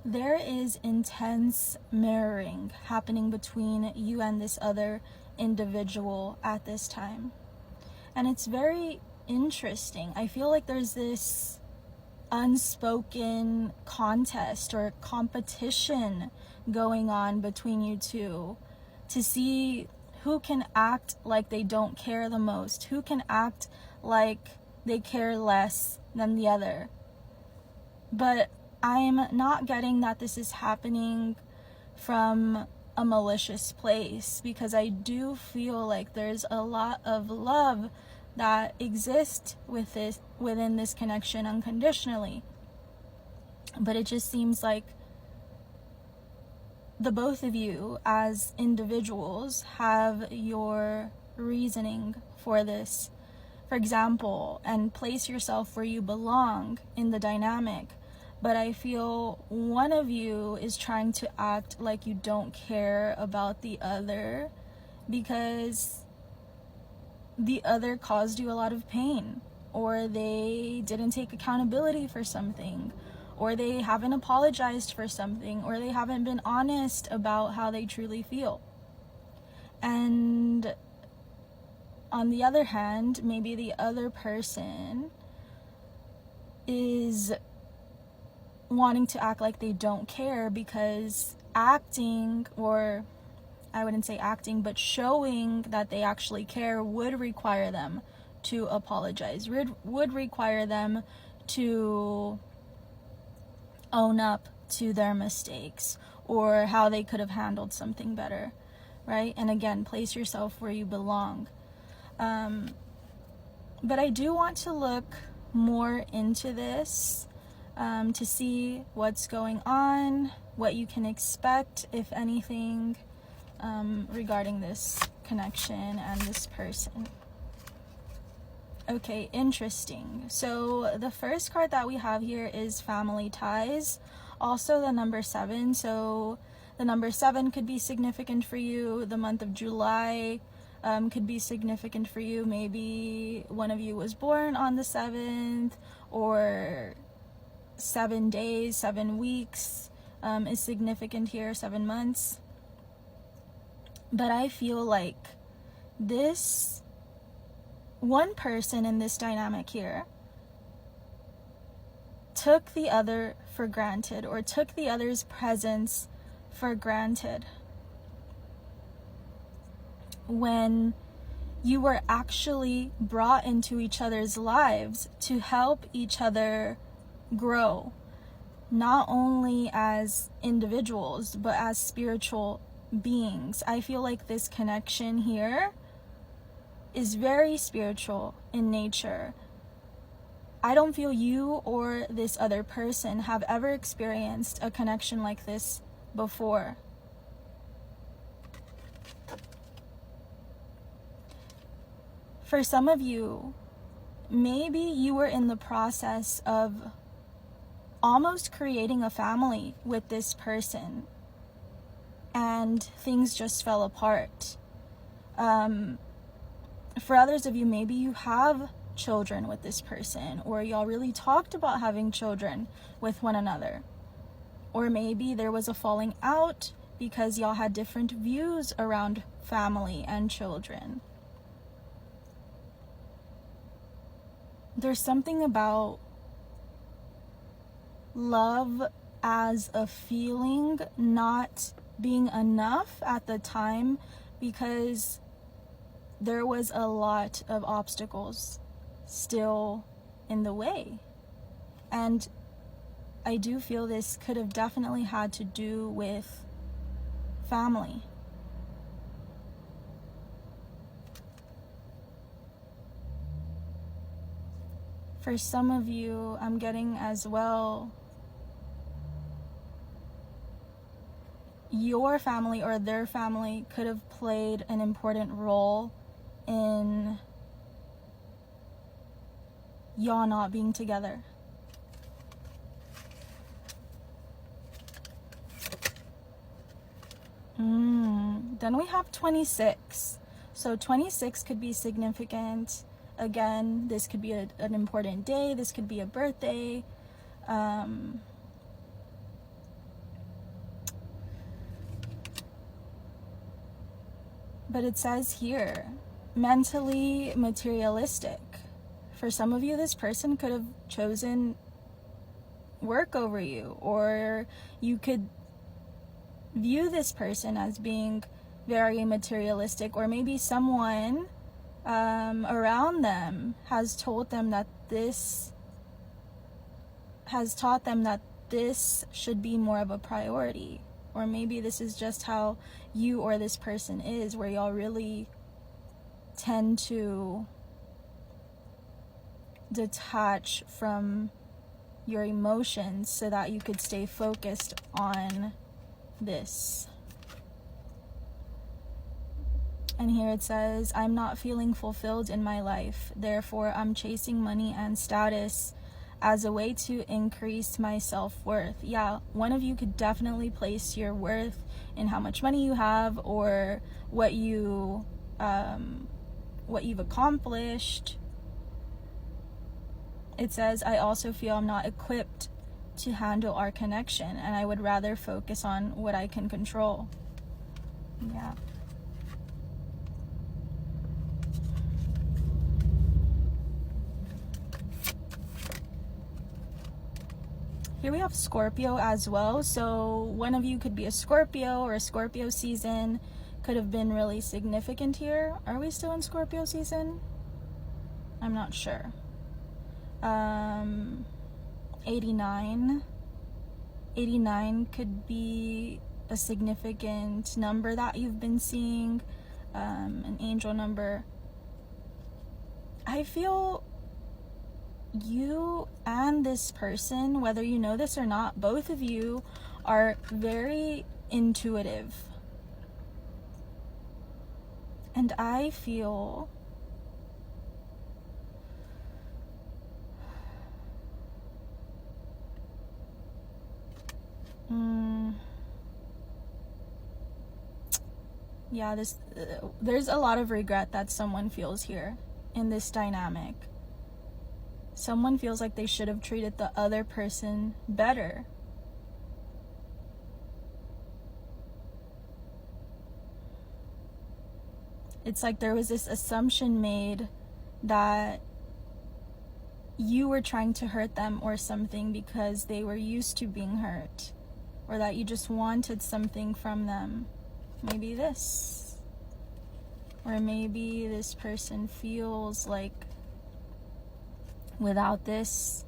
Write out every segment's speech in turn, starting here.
there is intense mirroring happening between you and this other individual at this time. And it's very interesting. I feel like there's this unspoken contest or competition going on between you two to see who can act like they don't care the most, who can act like they care less than the other. But I'm not getting that this is happening from a malicious place, because I do feel like there's a lot of love that exists within this connection unconditionally. But it just seems like the both of you as individuals have your reasoning for this. For example, and place yourself where you belong in the dynamic. But I feel one of you is trying to act like you don't care about the other because the other caused you a lot of pain, or they didn't take accountability for something, or they haven't apologized for something, or they haven't been honest about how they truly feel. And on the other hand, maybe the other person is wanting to act like they don't care because acting, or I wouldn't say acting, but showing that they actually care would require them to apologize, would require them to own up to their mistakes or how they could have handled something better, right? And again, place yourself where you belong. But I do want to look more into this to see what's going on, what you can expect, if anything, regarding this connection and this person. Okay, interesting. So the first card that we have here is family ties, also the number 7. So the number 7 could be significant for you. The month of July could be significant for you. Maybe one of you was born on the 7th, or 7 days, 7 weeks is significant here, 7 months. But I feel like this one person in this dynamic here took the other for granted, or took the other's presence for granted, when you were actually brought into each other's lives to help each other grow, not only as individuals, but as spiritual beings. I feel like this connection here is very spiritual in nature. I don't feel you or this other person have ever experienced a connection like this before. For some of you, maybe you were in the process of almost creating a family with this person, and things just fell apart. For others of you, maybe you have children with this person, or y'all really talked about having children with one another. Or maybe there was a falling out because y'all had different views around family and children. There's something about love as a feeling not being enough at the time, because there was a lot of obstacles still in the way. And I do feel this could have definitely had to do with family. For some of you, I'm getting as well, your family or their family could have played an important role in y'all not being together. Then we have 26. So 26 could be significant. Again, this could be an important day. This could be a birthday. But it says here, mentally materialistic. For some of you, this person could have chosen work over you, or you could view this person as being very materialistic, or maybe someone around them has taught them that this should be more of a priority. Or maybe this is just how you or this person is, where y'all really tend to detach from your emotions so that you could stay focused on this. And here it says, I'm not feeling fulfilled in my life. Therefore, I'm chasing money and status as a way to increase my self-worth. Yeah, one of you could definitely place your worth in how much money you have, or what you've accomplished. It says, I also feel I'm not equipped to handle our connection, and I would rather focus on what I can control. Yeah. Here we have Scorpio as well. So one of you could be a Scorpio, or a Scorpio season could have been really significant here. Are we still in Scorpio season? I'm not sure. 89 could be a significant number that you've been seeing, an angel number. I feel you and this person, whether you know this or not, both of you are very intuitive. And I feel there's a lot of regret that someone feels here in this dynamic. Someone feels like they should have treated the other person better. It's like there was this assumption made that you were trying to hurt them or something because they were used to being hurt, or that you just wanted something from them. Maybe this. Or maybe this person feels like without this,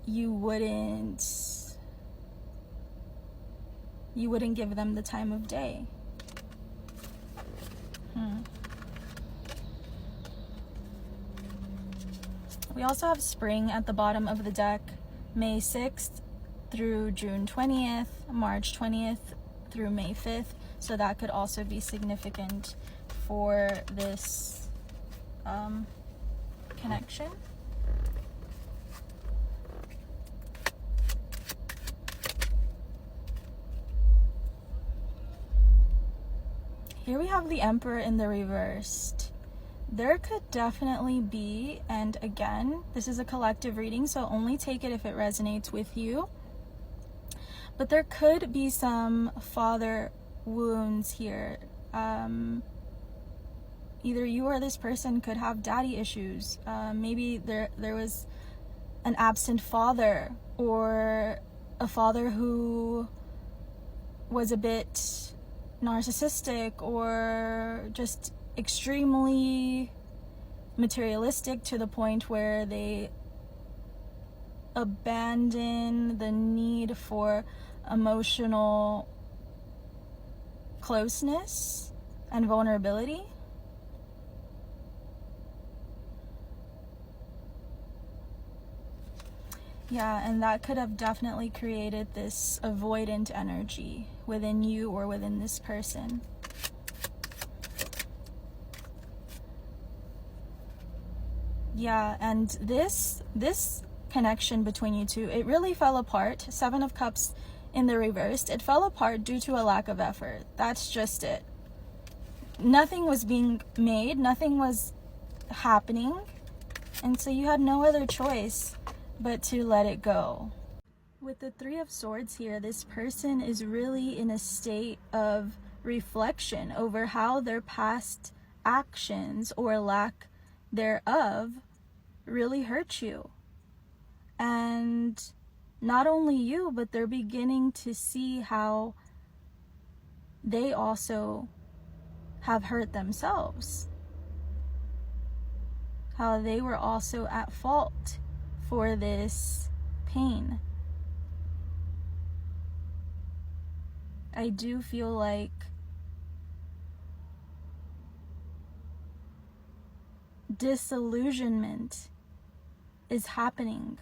you wouldn't give them the time of day. We also have spring at the bottom of the deck, May 6th through June 20th, March 20th through May 5th. So that could also be significant for this connection. Here we have the Emperor in the reversed. There could definitely be, and again, this is a collective reading, so only take it if it resonates with you. But there could be some father wounds here. Either you or this person could have daddy issues. Maybe there was an absent father, or a father who was a bit narcissistic, or just extremely materialistic to the point where they abandon the need for emotional closeness and vulnerability. Yeah, and that could have definitely created this avoidant energy within you or within this person. Yeah, and this connection between you two, it really fell apart. 7 of Cups in the reversed. It fell apart due to a lack of effort. That's just it. Nothing was being made, nothing was happening, and so you had no other choice but to let it go. With the 3 of Swords here, this person is really in a state of reflection over how their past actions or lack thereof really hurt you. And not only you, but they're beginning to see how they also have hurt themselves. How they were also at fault for this pain. I do feel like disillusionment is happening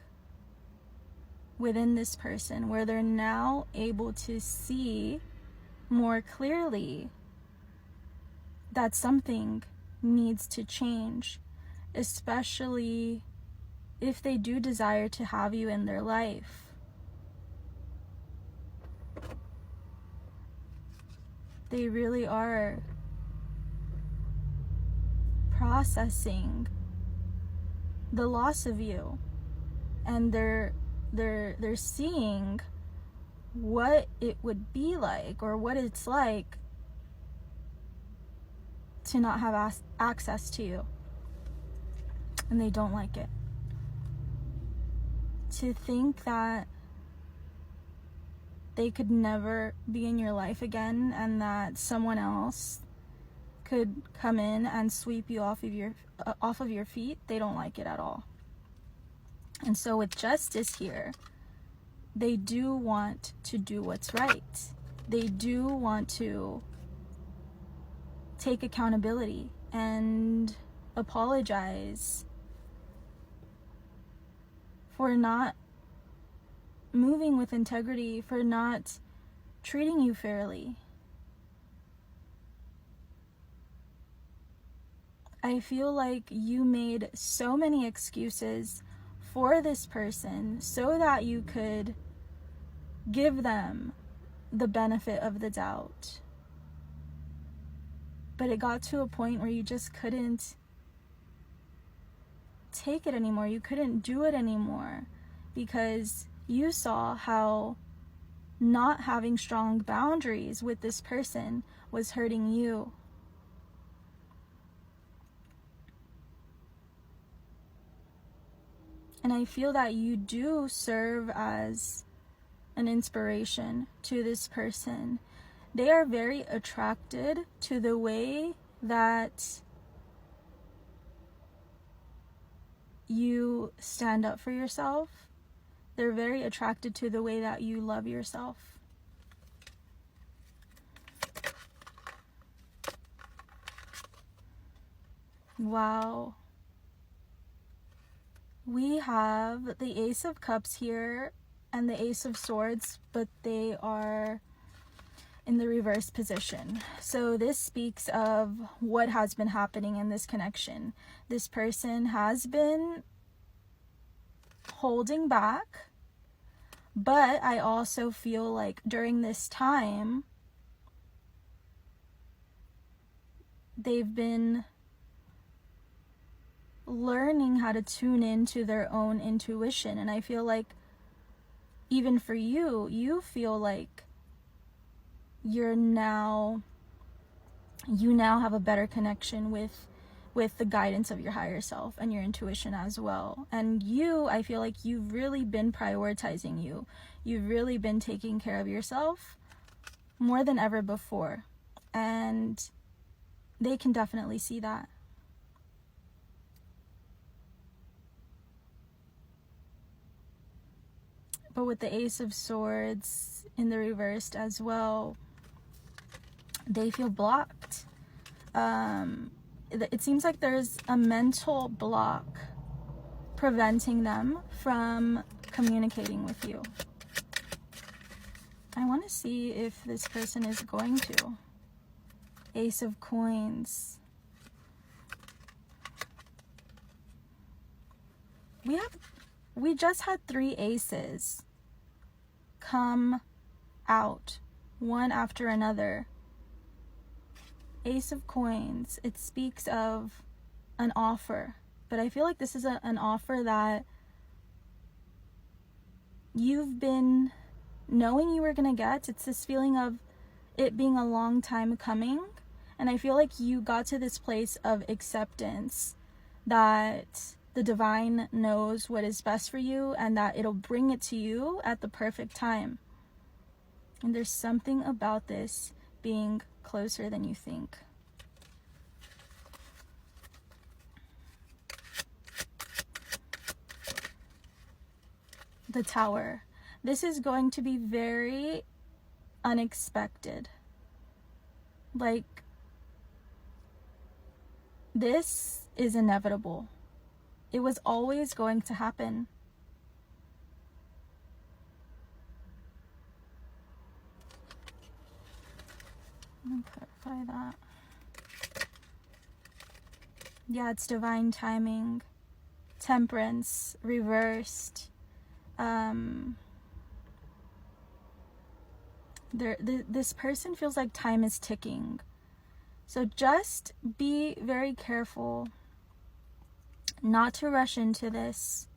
within this person, where they're now able to see more clearly that something needs to change, especially if they do desire to have you in their life. They really are processing the loss of you, and they're seeing what it would be like, or what it's like to not have access to you, and they don't like it. To think that they could never be in your life again, and that someone else could come in and sweep you off of your feet, they don't like it at all. And so with justice here, they do want to do what's right. They do want to take accountability and apologize for not moving with integrity, for not treating you fairly. I feel like you made so many excuses for this person so that you could give them the benefit of the doubt. But it got to a point where you just couldn't take it anymore. You couldn't do it anymore, because you saw how not having strong boundaries with this person was hurting you. And I feel that you do serve as an inspiration to this person. They are very attracted to the way that you stand up for yourself. They're very attracted to the way that you love yourself. Wow. We have the Ace of Cups here and the Ace of Swords, but they are in the reverse position. So this speaks of what has been happening in this connection. This person has been holding back, but I also feel like during this time, they've been learning how to tune into their own intuition. And I feel like even for you, you feel like you now have a better connection with the guidance of your higher self and your intuition as well. And I feel like you've really been prioritizing you. You've really been taking care of yourself more than ever before. And they can definitely see that. But with the Ace of Swords in the reversed as well, they feel blocked. It seems like there's a mental block preventing them from communicating with you. I want to see if this person is going to. Ace of Coins. We just had 3 aces come out, one after another. Ace of Coins, it speaks of an offer, but I feel like this is an offer that you've been knowing you were going to get. It's this feeling of it being a long time coming. And I feel like you got to this place of acceptance that the divine knows what is best for you and that it'll bring it to you at the perfect time. And there's something about this being closer than you think. The Tower. This is going to be very unexpected. Like, this is inevitable. It was always going to happen. Let me clarify that. Yeah, it's divine timing. Temperance, reversed. This person feels like time is ticking. So just be very careful not to rush into this.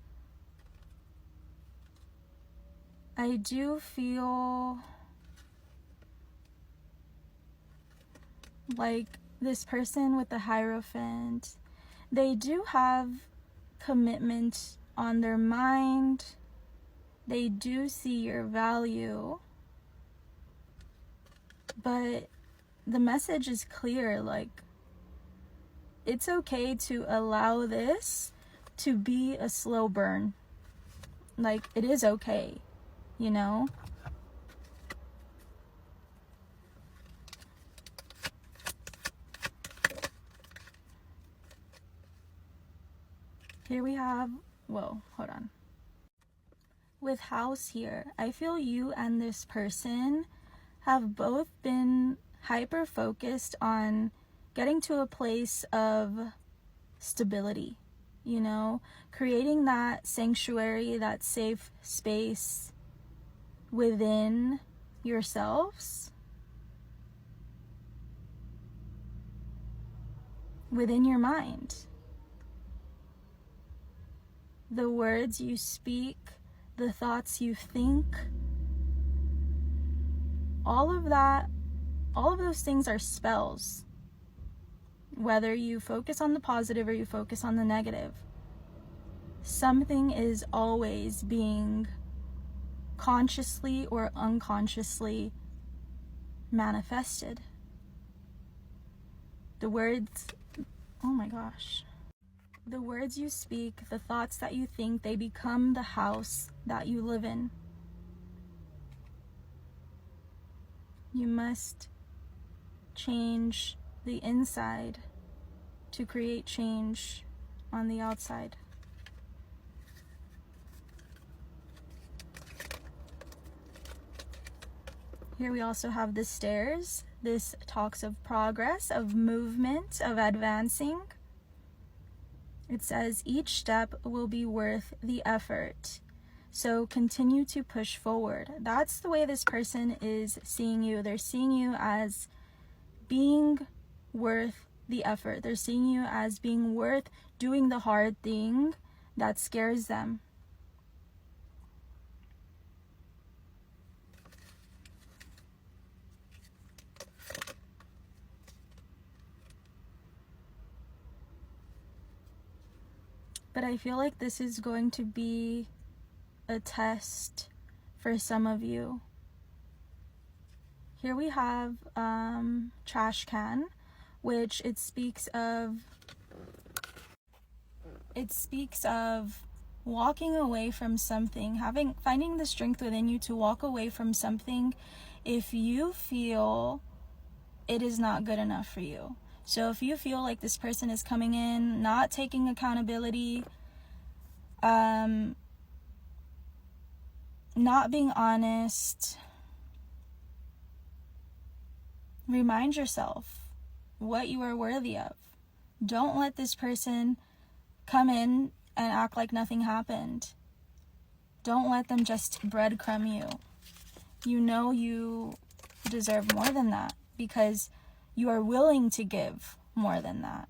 I do feel like this person with the Hierophant, they do have commitment on their mind. They do see your value. But the message is clear, like, it's okay to allow this to be a slow burn. Like, it is okay, you know? Here we have, whoa, hold on. With House here, I feel you and this person have both been hyper focused on getting to a place of stability, you know, creating that sanctuary, that safe space within yourselves, within your mind. The words you speak, the thoughts you think, all of those things are spells. Whether you focus on the positive or you focus on the negative, something is always being consciously or unconsciously manifested. The words, oh my gosh. The words you speak, the thoughts that you think, they become the house that you live in. You must change the inside to create change on the outside. Here we also have the stairs. This talks of progress, of movement, of advancing. It says each step will be worth the effort. So continue to push forward. That's the way this person is seeing you. They're seeing you as being worth the effort. They're seeing you as being worth doing the hard thing that scares them. But I feel like this is going to be a test for some of you. Here we have trash can, which it speaks of walking away from something, finding the strength within you to walk away from something if you feel it is not good enough for you. So if you feel like this person is coming in, not taking accountability, not being honest, remind yourself what you are worthy of. Don't let this person come in and act like nothing happened. Don't let them just breadcrumb you. You know you deserve more than that because you are willing to give more than that.